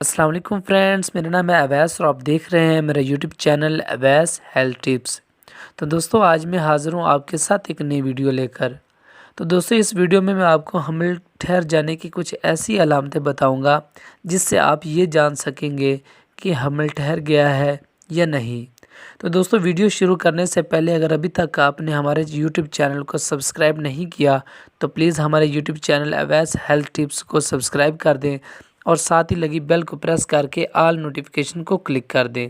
अस्सलाम वालेकुम फ्रेंड्स, मेरा नाम है अवैस और आप देख रहे हैं मेरा YouTube channel Awais health tips. तो दोस्तों आज मैं हाज़िर हूँ आपके साथ एक नई वीडियो लेकर। तो दोस्तों इस वीडियो में मैं आपको हमल ठहर जाने की कुछ ऐसी अलामतें बताऊंगा जिससे आप ये जान सकेंगे कि हमल ठहर गया है या नहीं। तो दोस्तों वीडियो शुरू करने से पहले अगर अभी तक आपने हमारे यूट्यूब चैनल को सब्सक्राइब नहीं किया तो प्लीज़ हमारे YouTube channel Awais health tips को सब्सक्राइब कर दें और साथ ही लगी बेल को प्रेस करके ऑल नोटिफिकेशन को क्लिक कर दें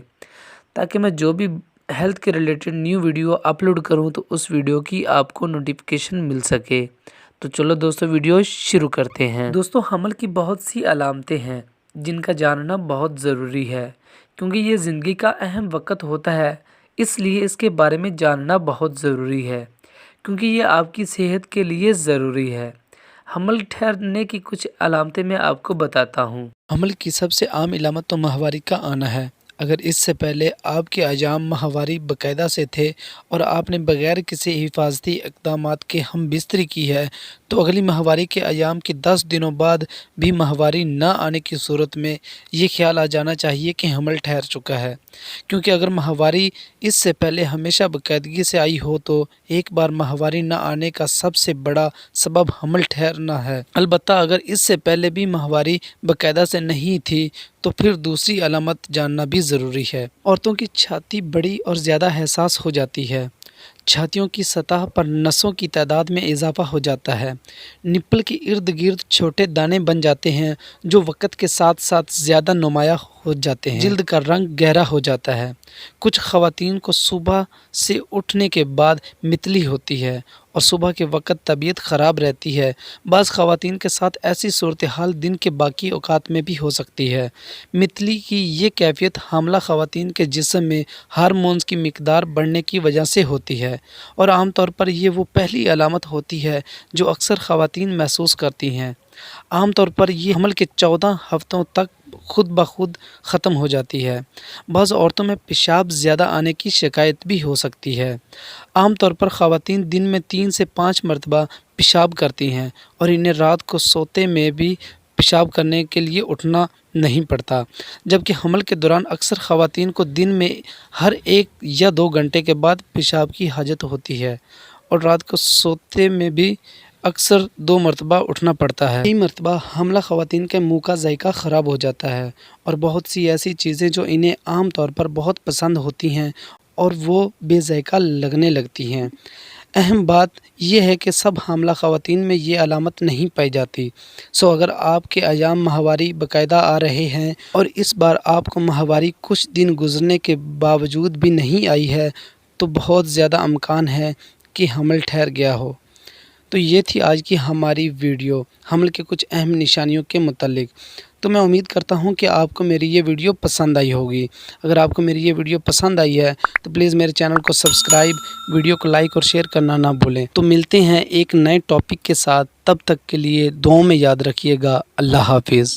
ताकि मैं जो भी हेल्थ के रिलेटेड न्यू वीडियो अपलोड करूं तो उस वीडियो की आपको नोटिफिकेशन मिल सके। तो चलो दोस्तों वीडियो शुरू करते हैं। दोस्तों हमल की बहुत सी अलामतें हैं जिनका जानना बहुत ज़रूरी है क्योंकि ये ज़िंदगी का अहम वक्त होता है, इसलिए इसके बारे में जानना बहुत ज़रूरी है क्योंकि ये आपकी सेहत के लिए ज़रूरी है। हमल ठहरने की कुछ अलामतें मैं आपको बताता हूँ। हमल की सबसे आम इलामत तो माहवारी का आना है। अगर इससे पहले आपके अजाम माहवारी बाकायदा से थे और आपने बगैर किसी हिफाजती इक़दामात के हम बिस्तरी की है तो अगली माहवारी के अयाम के 10 दिनों बाद भी माहवारी न आने की सूरत में ये ख्याल आ जाना चाहिए कि हमल ठहर चुका है, क्योंकि अगर माहवारी इससे पहले हमेशा बाकायदगी से आई हो तो एक बार माहवारी न आने का सबसे बड़ा सबब हमल ठहरना है। अलबत्ता अगर इससे पहले भी माहवारी बाकायदा से नहीं थी तो फिर दूसरी अलामत जानना भी ज़रूरी है। औरतों की छाती बड़ी और ज़्यादा हसास हो जाती है। छातियों की सतह पर नसों की तादाद में इजाफा हो जाता है। निप्पल के इर्द गिर्द छोटे दाने बन जाते हैं जो वक़्त के साथ साथ ज़्यादा नुमायाँ हो जाते हैं। जिल्द का रंग गहरा हो जाता है। कुछ ख़वातीन को सुबह से उठने के बाद मितली होती है और सुबह के वक़्त तबीयत ख़राब रहती है। बाज़ ख़वातीन के साथ ऐसी सूरत हाल दिन के बाकी औक़ात में भी हो सकती है। मितली की ये कैफ़ियत हामला ख़वातीन के जिस्म में हार्मोन्स की मिक़दार बढ़ने की वजह से होती है और आम तौर पर ये वो पहली अलामत होती है जो अक्सर ख़वातीन महसूस करती हैं। आम तौर पर ये हमल के 14 हफ़्तों तक खुद ब खुद ख़त्म हो जाती है। बाज़ औरतों में पेशाब ज़्यादा आने की शिकायत भी हो सकती है। आम तौर पर ख़वातीन दिन में 3 से 5 मरतबा पेशाब करती हैं और इन्हें रात को सोते में भी पेशाब करने के लिए उठना नहीं पड़ता, जबकि हमल के दौरान अक्सर ख़वातीन को दिन में हर 1 या 2 घंटे के बाद पेशाब की हाजत होती है और रात को सोते में भी अक्सर 2 मरतबा उठना पड़ता है। कई मरतबा हमला ख़वातीन के मुँह का जायका ख़राब हो जाता है और बहुत सी ऐसी चीज़ें जो इन्हें आम तौर पर बहुत पसंद होती हैं और वो बेजायका लगने लगती हैं। अहम बात यह है कि सब हामला ख़वातीन में ये अलामत नहीं पाई जाती। सो अगर आपके अयाम माहवारी बाकायदा आ रहे हैं और इस बार आपको माहवारी कुछ दिन गुजरने के बावजूद भी नहीं आई है तो बहुत ज़्यादा इम्कान है कि हमल ठहर गया हो। तो ये थी आज की हमारी वीडियो हमल के कुछ अहम निशानियों के मुतालिक। तो मैं उम्मीद करता हूँ कि आपको मेरी ये वीडियो पसंद आई होगी। अगर आपको मेरी ये वीडियो पसंद आई है तो प्लीज़ मेरे चैनल को सब्सक्राइब, वीडियो को लाइक और शेयर करना ना भूलें। तो मिलते हैं एक नए टॉपिक के साथ, तब तक के लिए दुआओं में याद रखिएगा। अल्लाह हाफिज़।